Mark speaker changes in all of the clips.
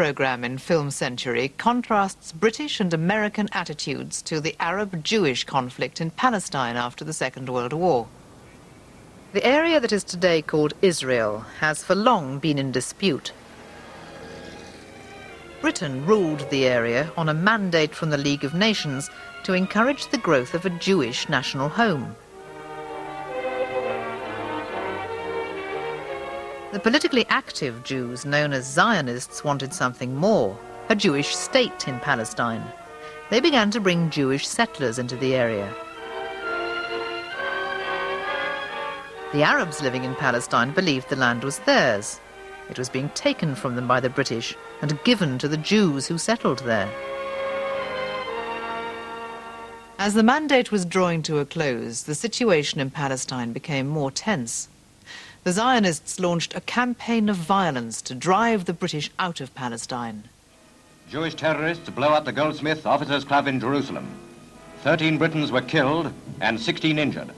Speaker 1: programme in Film Century contrasts British and American attitudes to the Arab-Jewish conflict in Palestine after the Second World War. The area that is today called Israel has for long been in dispute. Britain ruled the area on a mandate from the League of Nations to encourage the growth of a Jewish national home. The politically active Jews, known as Zionists, wanted something more, a Jewish state in Palestine. They began to bring Jewish settlers into the area. The Arabs living in Palestine believed the land was theirs. It was being taken from them by the British and given to the Jews who settled there. As the mandate was drawing to a close, the situation in Palestine became more tense. The Zionists launched a campaign of violence to drive the British out of Palestine.
Speaker 2: Jewish terrorists blow up the Goldsmith Officers' Club in Jerusalem. 13 Britons were killed and 16 injured.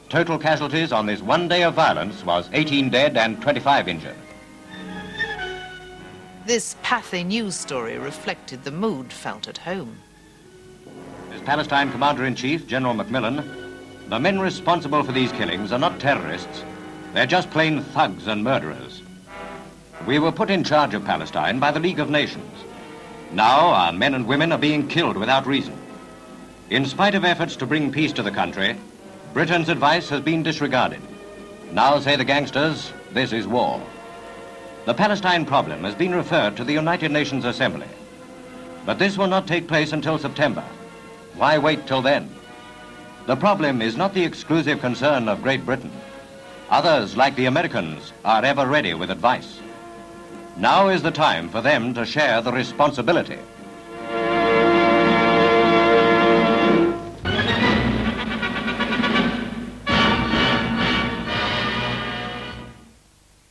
Speaker 2: Total casualties on this one day of violence was 18 dead and 25 injured.
Speaker 1: This Pathé news story reflected the mood felt at home.
Speaker 2: As Palestine Commander-in-Chief, General Macmillan, the men responsible for these killings are not terrorists. They're just plain thugs and murderers. We were put in charge of Palestine by the League of Nations. Now our men and women are being killed without reason. In spite of efforts to bring peace to the country, Britain's advice has been disregarded. Now, say the gangsters, this is war. The Palestine problem has been referred to the United Nations Assembly. But this will not take place until September. Why wait till then? The problem is not the exclusive concern of Great Britain. Others, like the Americans, are ever ready with advice. Now is the time for them to share the responsibility.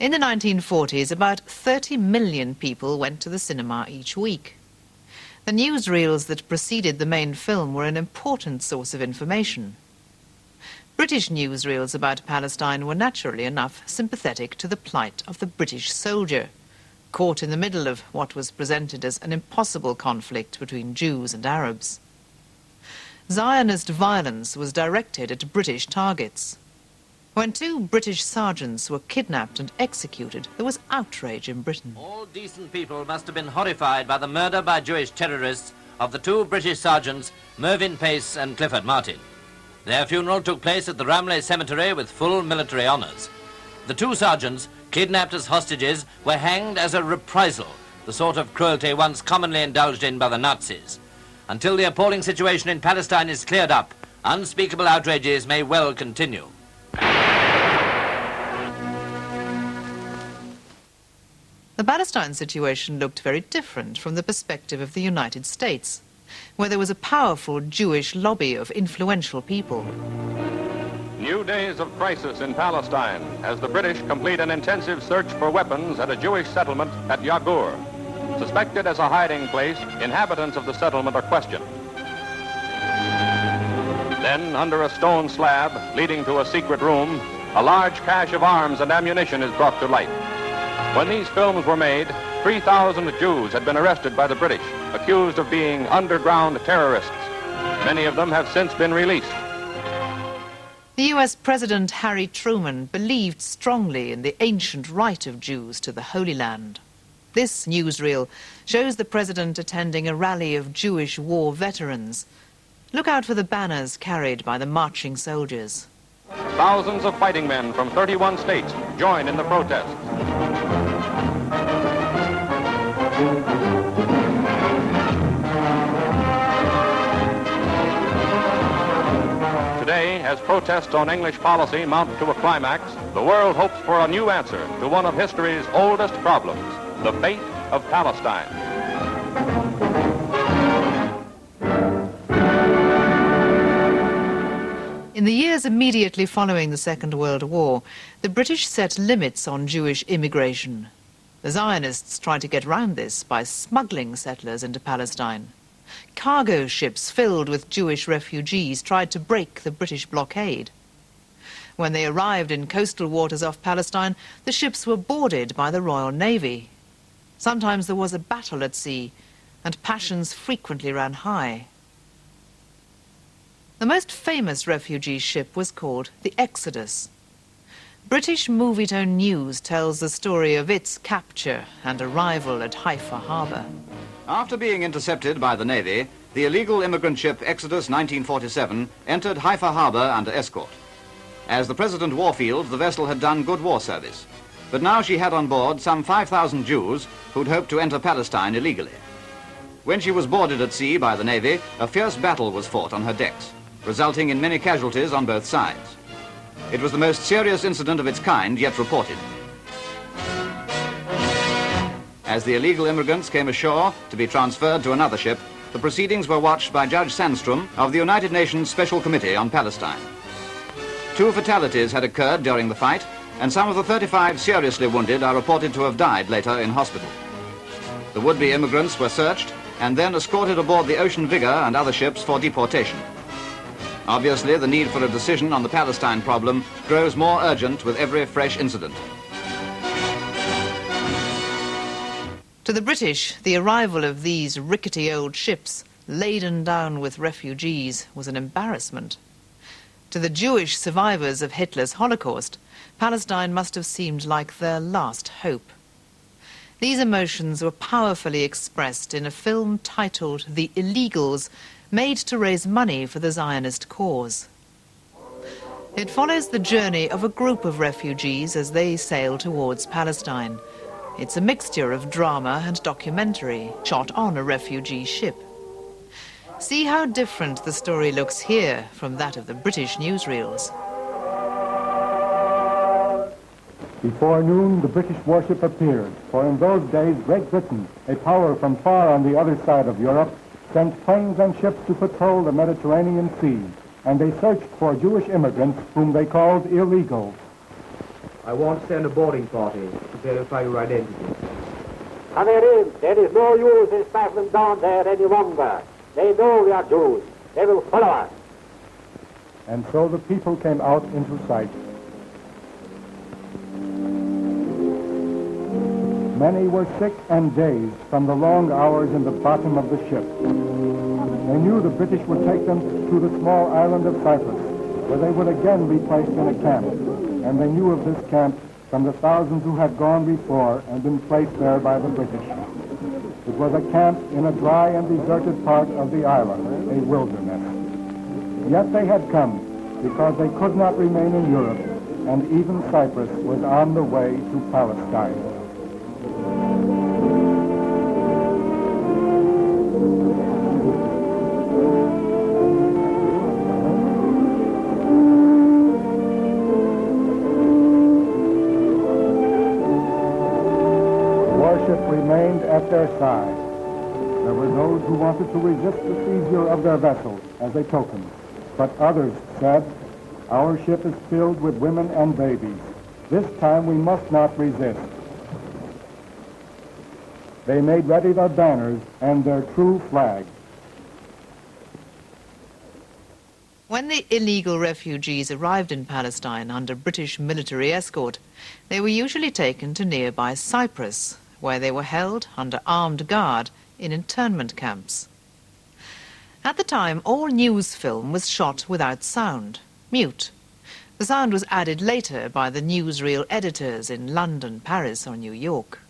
Speaker 1: In the 1940s, about 30 million people went to the cinema each week. The newsreels that preceded the main film were an important source of information. British newsreels about Palestine were naturally enough sympathetic to the plight of the British soldier, caught in the middle of what was presented as an impossible conflict between Jews and Arabs. Zionist violence was directed at British targets. When 2 British sergeants were kidnapped and executed, there was outrage in Britain.
Speaker 3: All decent people must have been horrified by the murder by Jewish terrorists of the 2 British sergeants, Mervyn Pace and Clifford Martin. Their funeral took place at the Ramleh Cemetery with full military honours. The 2 sergeants, kidnapped as hostages, were hanged as a reprisal, the sort of cruelty once commonly indulged in by the Nazis. Until the appalling situation in Palestine is cleared up, unspeakable outrages may well continue.
Speaker 1: The Palestine situation looked very different from the perspective of the United States, where there was a powerful Jewish lobby of influential people.
Speaker 4: New days of crisis in Palestine as the British complete an intensive search for weapons at a Jewish settlement at Yagur. Suspected as a hiding place, inhabitants of the settlement are questioned. Then, under a stone slab leading to a secret room, a large cache of arms and ammunition is brought to light. When these films were made, 3,000 Jews had been arrested by the British, accused of being underground terrorists. Many of them have since been released.
Speaker 1: The US President Harry Truman believed strongly in the ancient right of Jews to the Holy Land. This newsreel shows the president attending a rally of Jewish war veterans. Look out for the banners carried by the marching soldiers.
Speaker 4: Thousands of fighting men from 31 states join in the protests. Today, as protests on English policy mount to a climax, the world hopes for a new answer to one of history's oldest problems, the fate of Palestine.
Speaker 1: In the years immediately following the Second World War, the British set limits on Jewish immigration. The Zionists tried to get round this by smuggling settlers into Palestine. Cargo ships filled with Jewish refugees tried to break the British blockade. When they arrived in coastal waters off Palestine, the ships were boarded by the Royal Navy. Sometimes there was a battle at sea, and passions frequently ran high. The most famous refugee ship was called the Exodus. British Movietone News tells the story of its capture and arrival at Haifa harbour.
Speaker 5: After being intercepted by the Navy, the illegal immigrant ship Exodus 1947 entered Haifa harbour under escort. As the President Warfield, the vessel had done good war service. But now she had on board some 5,000 Jews who'd hoped to enter Palestine illegally. When she was boarded at sea by the Navy, a fierce battle was fought on her decks, resulting in many casualties on both sides. It was the most serious incident of its kind yet reported. As the illegal immigrants came ashore to be transferred to another ship, the proceedings were watched by Judge Sandstrom of the United Nations Special Committee on Palestine. 2 fatalities had occurred during the fight, and some of the 35 seriously wounded are reported to have died later in hospital. The would-be immigrants were searched and then escorted aboard the Ocean Vigor and other ships for deportation. Obviously, the need for a decision on the Palestine problem grows more urgent with every fresh incident.
Speaker 1: To the British, the arrival of these rickety old ships, laden down with refugees, was an embarrassment. To the Jewish survivors of Hitler's Holocaust, Palestine must have seemed like their last hope. These emotions were powerfully expressed in a film titled The Illegals, made to raise money for the Zionist cause. It follows the journey of a group of refugees as they sail towards Palestine. It's a mixture of drama and documentary, shot on a refugee ship. See how different the story looks here from that of the British newsreels.
Speaker 6: Before noon, the British warship appeared, for in those days, Great Britain, a power from far on the other side of Europe, sent planes and ships to patrol the Mediterranean Sea, and they searched for Jewish immigrants whom they called illegals.
Speaker 7: I won't send a boarding party to verify your identity.
Speaker 8: And there is no use in stifling them down there any longer. They know we are Jews. They will follow us.
Speaker 6: And so the people came out into sight. Many were sick and dazed from the long hours in the bottom of the ship. They knew the British would take them to the small island of Cyprus, where they would again be placed in a camp. And they knew of this camp from the thousands who had gone before and been placed there by the British. It was a camp in a dry and deserted part of the island, a wilderness. Yet they had come because they could not remain in Europe, and even Cyprus was on the way to Palestine. Remained at their side. There were those who wanted to resist the seizure of their vessel as a token, but others said, "Our ship is filled with women and babies. This time we must not resist." They made ready their banners and their true flag.
Speaker 1: When the illegal refugees arrived in Palestine under British military escort, they were usually taken to nearby Cyprus, where they were held under armed guard in internment camps. At the time, all news film was shot without sound, mute. The sound was added later by the newsreel editors in London, Paris, or New York.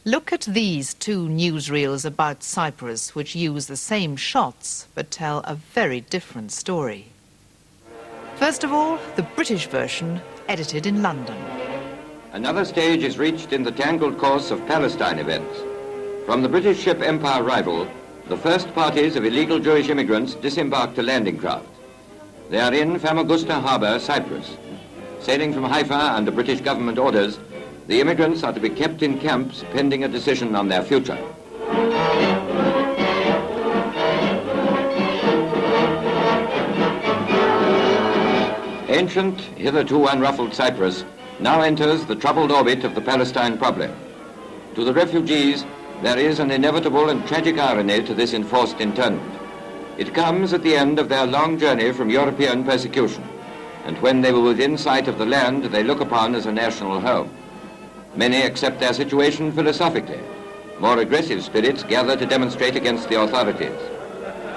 Speaker 1: Look at these 2 newsreels about Cyprus, which use the same shots but tell a very different story. First of all, the British version, edited in London.
Speaker 2: Another stage is reached in the tangled course of Palestine events. From the British ship Empire Rival, the first parties of illegal Jewish immigrants disembarked a landing craft. They are in Famagusta Harbour, Cyprus. Sailing from Haifa under British government orders, the immigrants are to be kept in camps pending a decision on their future. Ancient, hitherto unruffled Cyprus now enters the troubled orbit of the Palestine problem. To the refugees, there is an inevitable and tragic irony to this enforced internment. It comes at the end of their long journey from European persecution, and when they were within sight of the land they look upon as a national home.
Speaker 9: Many accept their situation philosophically. More aggressive spirits gather to demonstrate against the authorities.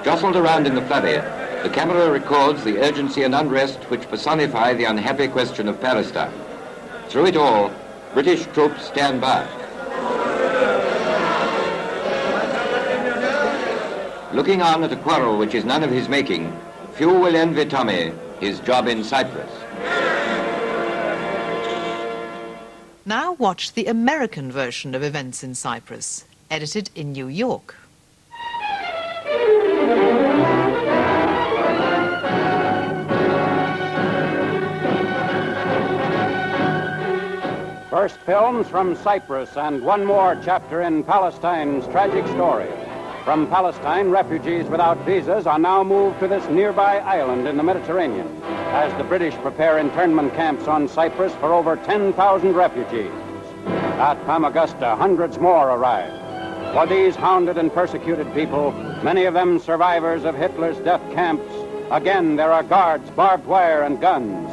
Speaker 9: Jostled around in the flurry, the camera records the urgency and unrest which personify the unhappy question of Palestine. Through it all, British troops stand by. Looking on at a quarrel which is none of his making, few will envy Tommy his job in Cyprus.
Speaker 1: Now watch the American version of events in Cyprus, edited in New York.
Speaker 10: First films from Cyprus and one more chapter in Palestine's tragic story. From Palestine, refugees without visas are now moved to this nearby island in the Mediterranean as the British prepare internment camps on Cyprus for over 10,000 refugees. At Famagusta, hundreds more arrive. For these hounded and persecuted people, many of them survivors of Hitler's death camps, again there are guards, barbed wire, and guns.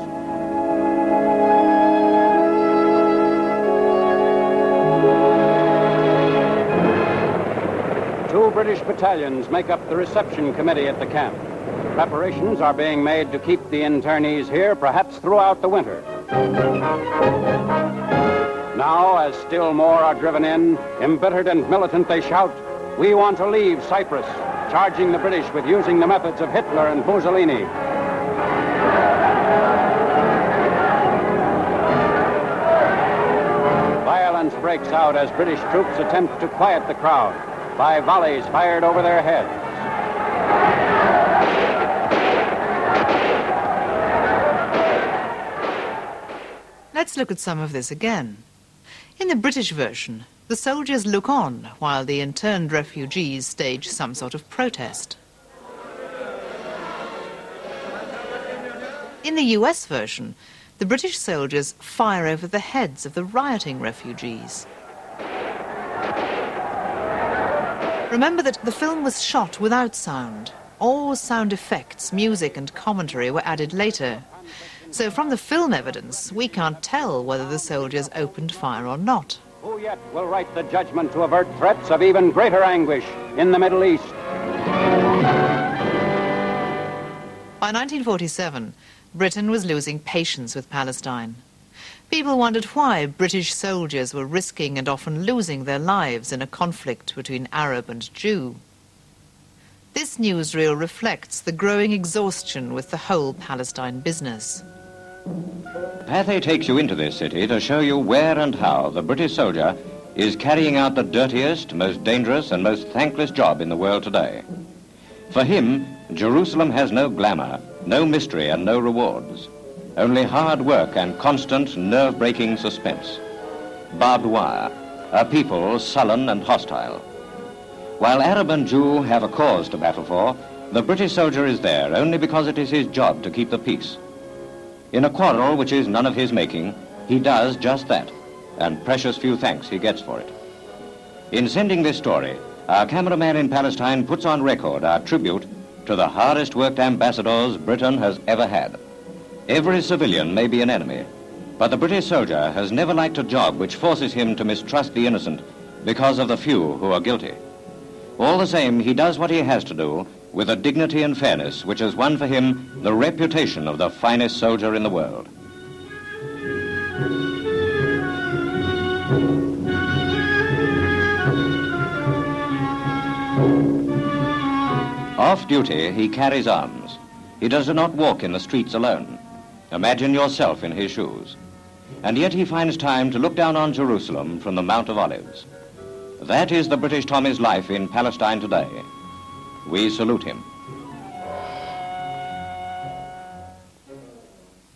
Speaker 10: Two British battalions make up the reception committee at the camp. Preparations are being made to keep the internees here, perhaps throughout the winter. Now, as still more are driven in, embittered and militant, they shout, "We want to leave Cyprus," charging the British with using the methods of Hitler and Mussolini. Violence breaks out as British troops attempt to quiet the crowd by volleys fired over their heads.
Speaker 1: Let's look at some of this again. In the British version, the soldiers look on while the interned refugees stage some sort of protest. In the US version, the British soldiers fire over the heads of the rioting refugees. Remember that the film was shot without sound. All sound effects, music and commentary were added later. So from the film evidence, we can't tell whether the soldiers opened fire or not.
Speaker 10: Who yet will write the judgment to avert threats of even greater anguish in the Middle East?
Speaker 1: By 1947, Britain was losing patience with Palestine. People wondered why British soldiers were risking and often losing their lives in a conflict between Arab and Jew. This newsreel reflects the growing exhaustion with the whole Palestine business.
Speaker 2: Pathé takes you into this city to show you where and how the British soldier is carrying out the dirtiest, most dangerous and most thankless job in the world today. For him, Jerusalem has no glamour, no mystery and no rewards. Only hard work and constant nerve-breaking suspense. Barbed wire, a people sullen and hostile. While Arab and Jew have a cause to battle for, the British soldier is there only because it is his job to keep the peace. In a quarrel which is none of his making, he does just that, and precious few thanks he gets for it. In sending this story, our cameraman in Palestine puts on record our tribute to the hardest worked ambassadors Britain has ever had. Every civilian may be an enemy, but the British soldier has never liked a job which forces him to mistrust the innocent because of the few who are guilty. All the same, he does what he has to do with a dignity and fairness which has won for him the reputation of the finest soldier in the world. Off duty, he carries arms. He does not walk in the streets alone. Imagine yourself in his shoes. And yet he finds time to look down on Jerusalem from the Mount of Olives. That is the British Tommy's life in Palestine today. We salute him.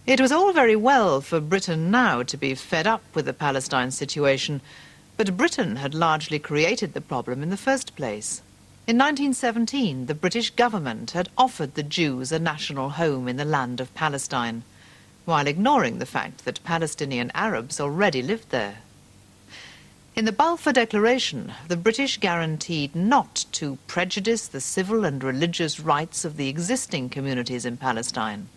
Speaker 1: It was all very well for Britain now to be fed up with the Palestine situation, but Britain had largely created the problem in the first place. In 1917, the British government had offered the Jews a national home in the land of Palestine, while ignoring the fact that Palestinian Arabs already lived there. In the Balfour Declaration, the British guaranteed not to prejudice the civil and religious rights of the existing communities in Palestine.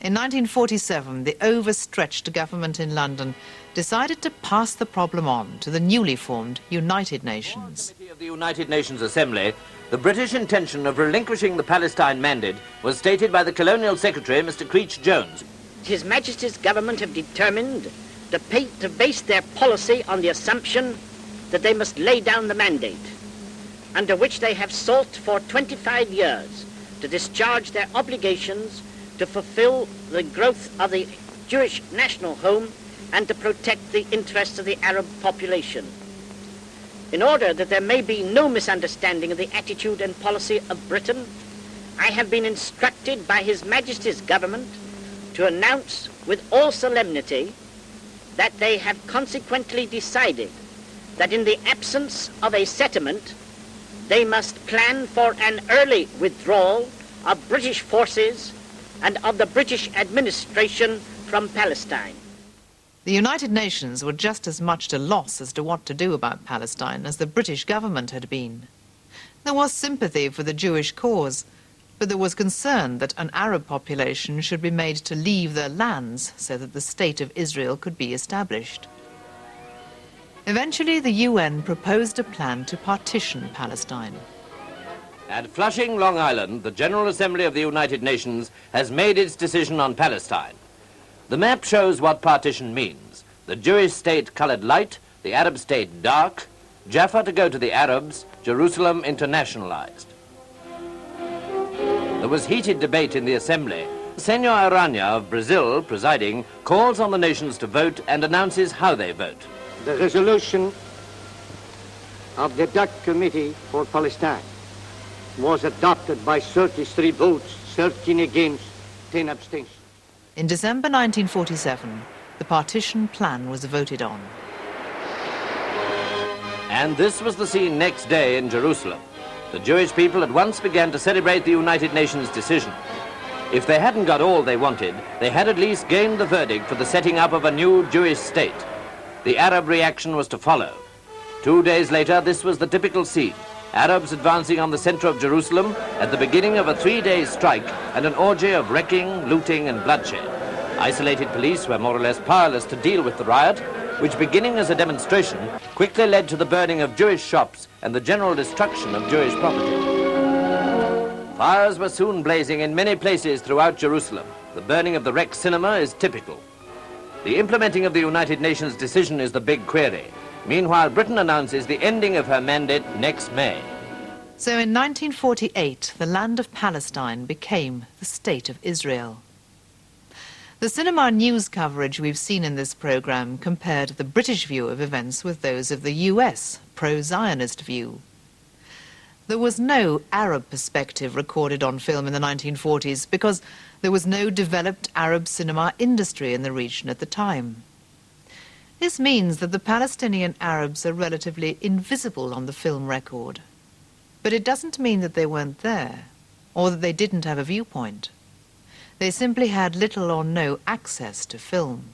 Speaker 1: In 1947, the overstretched government in London decided to pass the problem on to the newly formed United Nations.
Speaker 3: Committee of the United Nations Assembly, the British intention of relinquishing the Palestine Mandate was stated by the Colonial Secretary, Mr. Creech Jones.
Speaker 11: His Majesty's government have determined to base their policy on the assumption that they must lay down the mandate, under which they have sought for 25 years to discharge their obligations to fulfill the growth of the Jewish national home and to protect the interests of the Arab population. In order that there may be no misunderstanding of the attitude and policy of Britain, I have been instructed by His Majesty's government to announce with all solemnity that they have consequently decided that in the absence of a settlement, they must plan for an early withdrawal of British forces and of the British administration from Palestine.
Speaker 1: The United Nations were just as much at a loss as to what to do about Palestine as the British government had been. There was sympathy for the Jewish cause, but there was concern that an Arab population should be made to leave their lands so that the State of Israel could be established. Eventually, the UN proposed a plan to partition Palestine.
Speaker 3: At Flushing, Long Island, the General Assembly of the United Nations has made its decision on Palestine. The map shows what partition means. The Jewish state colored light, the Arab state dark, Jaffa to go to the Arabs, Jerusalem internationalized. There was heated debate in the Assembly. Senor Arana of Brazil, presiding, calls on the nations to vote and announces how they vote.
Speaker 12: The resolution of the DAC Committee for Palestine was adopted by 33 votes, 13 against, 10 abstentions.
Speaker 1: In December 1947, the partition plan was voted on.
Speaker 3: And this was the scene next day in Jerusalem. The Jewish people at once began to celebrate the United Nations decision. If they hadn't got all they wanted, they had at least gained the verdict for the setting up of a new Jewish state. The Arab reaction was to follow. 2 days later, this was the typical scene. Arabs advancing on the center of Jerusalem at the beginning of a 3-day strike and an orgy of wrecking, looting and bloodshed. Isolated police were more or less powerless to deal with the riot, which beginning as a demonstration quickly led to the burning of Jewish shops and the general destruction of Jewish property. Fires were soon blazing in many places throughout Jerusalem. The burning of the Rex Cinema is typical. The implementing of the United Nations decision is the big query. Meanwhile, Britain announces the ending of her mandate next May.
Speaker 1: So in 1948, the land of Palestine became the State of Israel. The cinema news coverage we've seen in this programme compared the British view of events with those of the US, pro-Zionist view. There was no Arab perspective recorded on film in the 1940s because there was no developed Arab cinema industry in the region at the time. This means that the Palestinian Arabs are relatively invisible on the film record. But it doesn't mean that they weren't there, or that they didn't have a viewpoint. They simply had little or no access to film.